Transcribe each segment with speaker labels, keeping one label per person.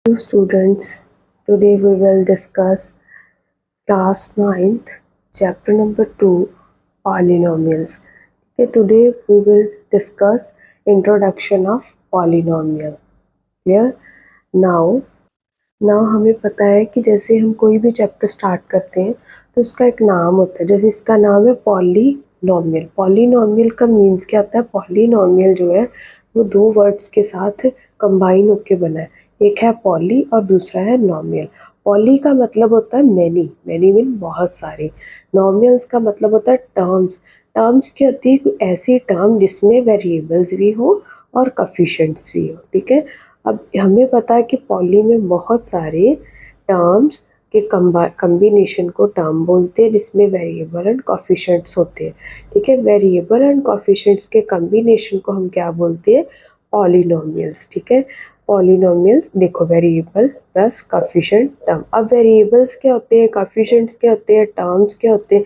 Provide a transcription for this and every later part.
Speaker 1: Hello students, today we will discuss class 9th, chapter number 2, polynomials. Okay, today we will discuss introduction of polynomial. Clear? Now हमें पता है कि जैसे हम कोई भी चैप्टर स्टार्ट करते हैं तो उसका एक नाम होता है. जैसे इसका नाम है पॉलीनोमियल. पॉलीनोमियल का मीन्स क्या होता है? पॉलीनोमियल जो है वो दो वर्ड्स के साथ कंबाइन होके बना है. एक है पॉली और दूसरा है नोमियल. पॉली का मतलब होता है मैनी. मैनी मीन बहुत सारे. नोमियल्स का मतलब होता है टर्म्स. टर्म्स क्या होती है? कोई ऐसी टर्म जिसमें वेरिएबल्स भी हो और कोफिशिएंट्स भी हो. ठीक है. अब हमें पता है कि पॉली में बहुत सारे टर्म्स के कम्बिनेशन को टर्म बोलते हैं जिसमें वेरिएबल एंड कोफिशिएंट्स होते हैं. ठीक है. वेरिएबल एंड कोफिशिएंट्स के कम्बिनेशन को हम क्या बोलते हैं? पॉलिनोमियल्स. ठीक है. पॉलिनोमियल्स देखो, वेरिएबल प्लस कोफिशिएंट टर्म. अब वेरिएबल्स क्या होते हैं, कोफिशिएंट्स क्या होते हैं, टर्म्स क्या होते हैं,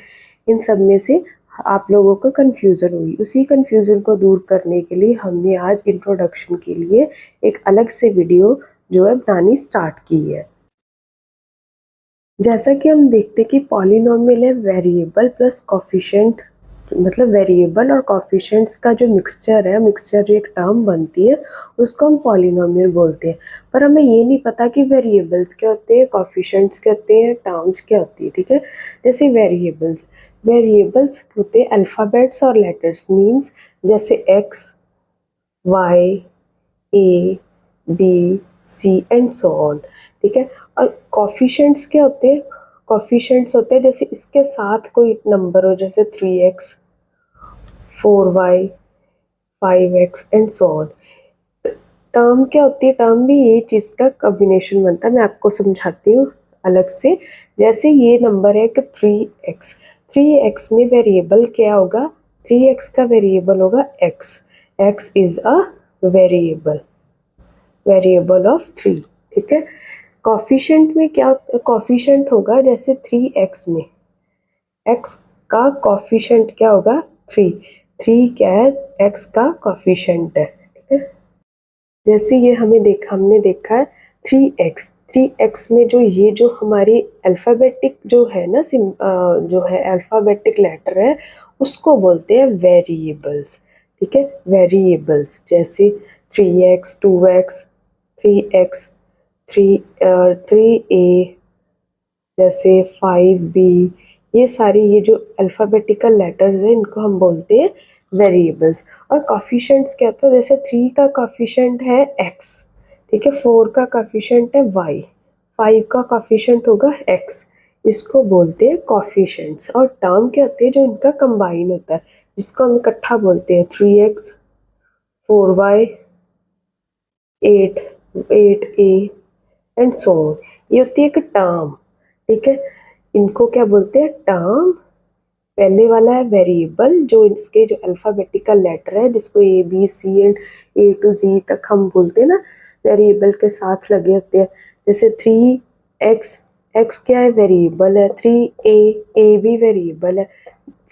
Speaker 1: इन सब में से आप लोगों को कन्फ्यूज़न हुई. उसी कन्फ्यूज़न को दूर करने के लिए हमने आज इंट्रोडक्शन के लिए एक अलग से वीडियो जो है बनानी स्टार्ट की है. जैसा कि हम देखते हैं कि पॉलिनोमियल है वेरिएबल प्लस कोफिशिएंट, मतलब वेरिएबल और कोफिशिएंट्स का जो मिक्सचर है, मिक्सचर जो एक टर्म बनती है उसको हम पॉलिनोमियल बोलते हैं. पर हमें ये नहीं पता कि वेरिएबल्स क्या होते हैं, कोफिशिएंट्स क्या होते हैं, टर्म्स क्या होती है. ठीक है. जैसे वेरिएबल्स होते हैं अल्फ़ाबेट्स और लेटर्स. मीन्स जैसे X, Y, A, B, C and so on. ठीक है. और कोफिशिएंट्स क्या होते हैं? कोफिशिएंट्स होते हैं जैसे इसके साथ कोई नंबर हो, जैसे 3x, 4y, 5x and so on. Term क्या होती है? टर्म भी ये चीज़ का कॉम्बिनेशन बनता है. मैं आपको समझाती हूँ अलग से. जैसे ये नंबर है कि 3x. 3x में वेरिएबल क्या होगा? 3x का वेरिएबल होगा x. x is a variable, variable of 3. ठीक है. कोफिशिएंट में क्या कोफिशिएंट होगा? जैसे 3x में x का कोफिशिएंट क्या होगा? 3. 3 क्या है? x का कोफिशिएंट है. ठीक है. जैसे ये हमने देखा है 3x. 3x में जो हमारी अल्फ़ाबेटिक जो है ना, जो है अल्फ़ाबेटिक लेटर है उसको बोलते हैं वेरिएबल्स. ठीक है. वेरिएबल्स जैसे 3x, 2x, 3x, 3a, जैसे 5b. ये सारी ये जो अल्फ़ाबेटिकल लेटर्स हैं इनको हम बोलते हैं वेरिएबल्स. और कोफिशिएंट्स क्या होता है? जैसे 3 का कोफिशिएंट है x. ठीक है. 4 का कोफिशिएंट है y. 5 का कोफिशिएंट होगा x. इसको बोलते हैं कोफिशिएंट्स. और टर्म क्या होते हैं? जो इनका कंबाइन होता है जिसको हम इकट्ठा बोलते हैं 3x, 4y, 8a and so on. ये होती है एक टर्म. ठीक है. इनको क्या बोलते हैं? टर्म. पहले वाला है वेरिएबल, जो इसके जो अल्फ़ाबेटिकल लेटर है जिसको A B C and A to G तक हम बोलते हैं ना, वेरिएबल के साथ लगे होते हैं. जैसे 3x, x क्या है? वेरिएबल है. 3a भी वेरिएबल है.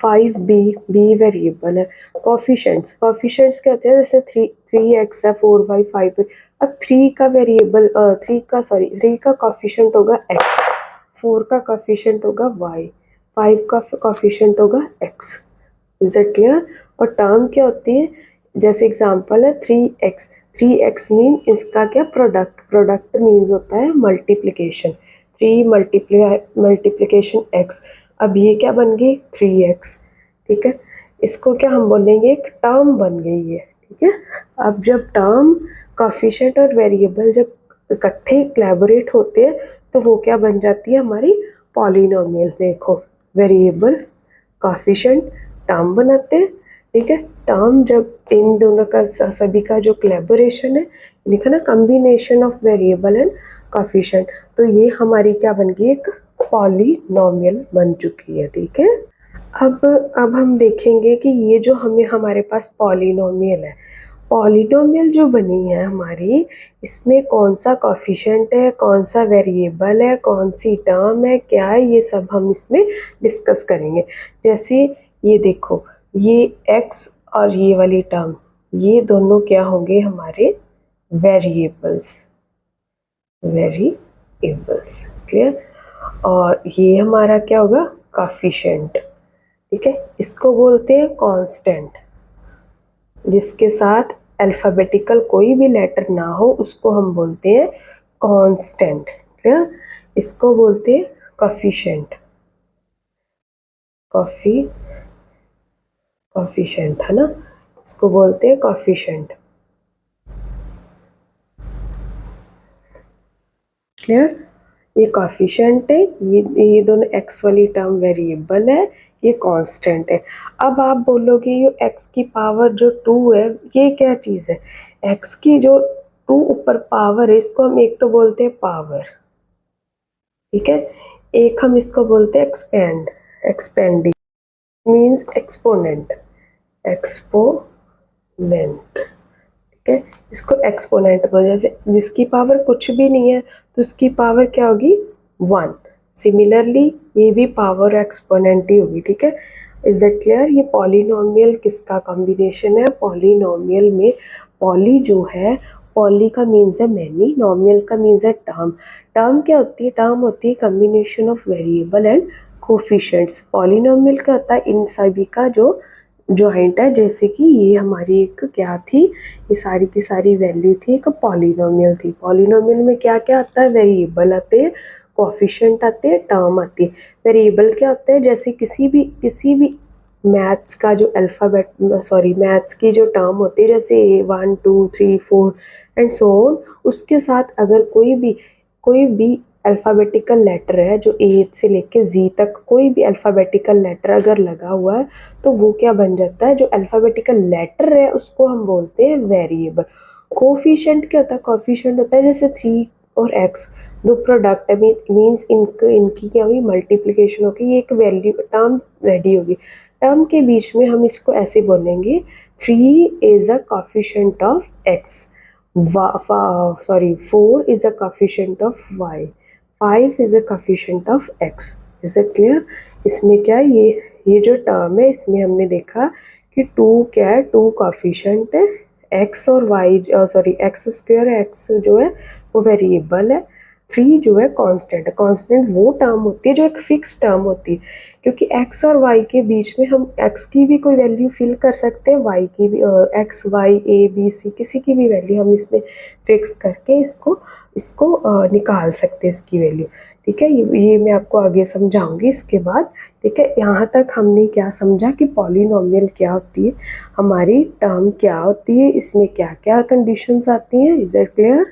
Speaker 1: 5b भी वेरिएबल है. कोफिशिएंट्स क्या होते हैं? जैसे 3x है, 4y, 5. अब 3 का वेरिएबल 3 का कोफिशिएंट होगा x. 4 का कोफिशिएंट होगा y. 5 का कोफिशिएंट होगा x. Is it clear? और टर्म क्या होती है? जैसे एग्जांपल है 3x. 3x मीन इसका क्या? प्रोडक्ट मीन्स होता है मल्टीप्लिकेशन. 3 multiplication x. अब ये क्या बन गई? 3x. ठीक है. इसको क्या हम बोलेंगे? एक टर्म बन गई है. ठीक है. अब जब टर्म, कोफिशिएंट और वेरिएबल जब इकट्ठे कोलैबोरेट होते हैं तो वो क्या बन जाती है? हमारी पॉलिनोमियल. देखो, वेरिएबल, कोफिशिएंट, टर्म बनाते हैं. ठीक है. टर्म जब इन दोनों का सभी का जो कोलैबोरेशन है, लिखा ना, combination of variable and coefficient, तो ये हमारी क्या बन गई? एक पॉलिनोमियल बन चुकी है. ठीक है. अब हम देखेंगे कि ये जो हमारे पास पॉलिनोमियल है, पॉलिनोमियल जो बनी है हमारी, इसमें कौन सा कोफिशिएंट है, कौन सा वेरिएबल है, कौन सी टर्म है, क्या है, ये सब हम इसमें डिस्कस करेंगे. जैसे ये देखो, ये x और ये वाली टर्म, ये दोनों क्या होंगे? हमारे वेरिएबल्स. वेरिएबल्स। क्लियर। और ये हमारा क्या होगा, कोएफिशिएंट। ठीक है, इसको बोलते हैं कांस्टेंट। जिसके साथ अल्फाबेटिकल कोई भी लेटर ना हो उसको हम बोलते हैं कांस्टेंट। क्लियर। इसको बोलते हैं कोएफिशिएंट। कोएफिशिएंट है ना, इसको बोलते हैं कोएफिशिएंट। क्लियर। ये कोएफिशिएंट है, ये दोनों एक्स वाली टर्म वेरिएबल है, ये कांस्टेंट है। अब आप बोलोगे ये एक्स की पावर जो 2 है ये क्या चीज़ है, एक्स की जो 2 ऊपर पावर है इसको हम एक तो बोलते हैं पावर, ठीक है, एक हम इसको बोलते हैं एक्सपेंडिंग मीन्स एक्सपोनेंट, एक्सपोनेंट। ठीक है, इसको एक्सपोनेंट बोल, जैसे जिसकी पावर कुछ भी नहीं है तो उसकी पावर क्या होगी 1। सिमिलरली ये भी पावर एक्सपोनेंट ही होगी। ठीक है, इज दैट क्लियर। ये पॉलिनोमियल किसका कॉम्बिनेशन है, पॉलिनोमियल में पॉली जो है, पॉली का मीन्स है मैनी, नोमियल का मीन्स है टर्म। टर्म क्या होती है, टर्म होती है combination of variable and coefficients. Polynomial क्या होता है, इन सभी का जो जॉइंट है, जैसे कि ये हमारी एक क्या थी, ये सारी की सारी वैल्यू थी, एक पॉलिनोमियल थी। पॉलिनोमियल में क्या क्या आता है, वेरिएबल आते हैं, कोएफिशिएंट आते हैं, टर्म आती है। वेरिएबल क्या होता है, जैसे किसी भी मैथ्स का जो मैथ्स की जो टर्म होती है, जैसे 1 2 3 4 एंड सो ऑन, उसके साथ अगर कोई भी अल्फ़ाबेटिकल लेटर है, जो ए से लेके जी तक कोई भी अल्फ़ाबेटिकल लेटर अगर लगा हुआ है तो वो क्या बन जाता है, जो अल्फ़ाबेटिकल लेटर है उसको हम बोलते हैं वेरिएबल। कोफिशिएंट क्या होता है, कोफिशिएंट होता है जैसे 3 और x दो प्रोडक्ट है, मीन्स इनकी क्या हुई, मल्टीप्लिकेशन होगी, ये एक वैल्यू टर्म रेडी होगी। टर्म के बीच में हम इसको ऐसे बोलेंगे, 3 is a coefficient of x, 4 is a coefficient of y, 5 is a coefficient of x। Is it clear. इसमें क्या है, ये जो टर्म है इसमें हमने देखा कि 2 क्या है, 2 कोफिशिएंट है, x और y एक्स स्क्वायर x जो है वो वेरिएबल है, 3 जो है कांस्टेंट है। कांस्टेंट वो टर्म होती है जो एक फिक्स टर्म होती है, क्योंकि x और y के बीच में हम x की भी कोई वैल्यू फिल कर सकते हैं, y की भी, x y a b c किसी की भी वैल्यू हम इसमें फिक्स करके इसको निकाल सकते हैं इसकी वैल्यू। ठीक है, ये मैं आपको आगे समझाऊंगी इसके बाद। ठीक है, यहाँ तक हमने क्या समझा कि पॉलिनोमियल क्या होती है, हमारी टर्म क्या होती है, इसमें क्या क्या कंडीशंस आती हैं। Is it clear.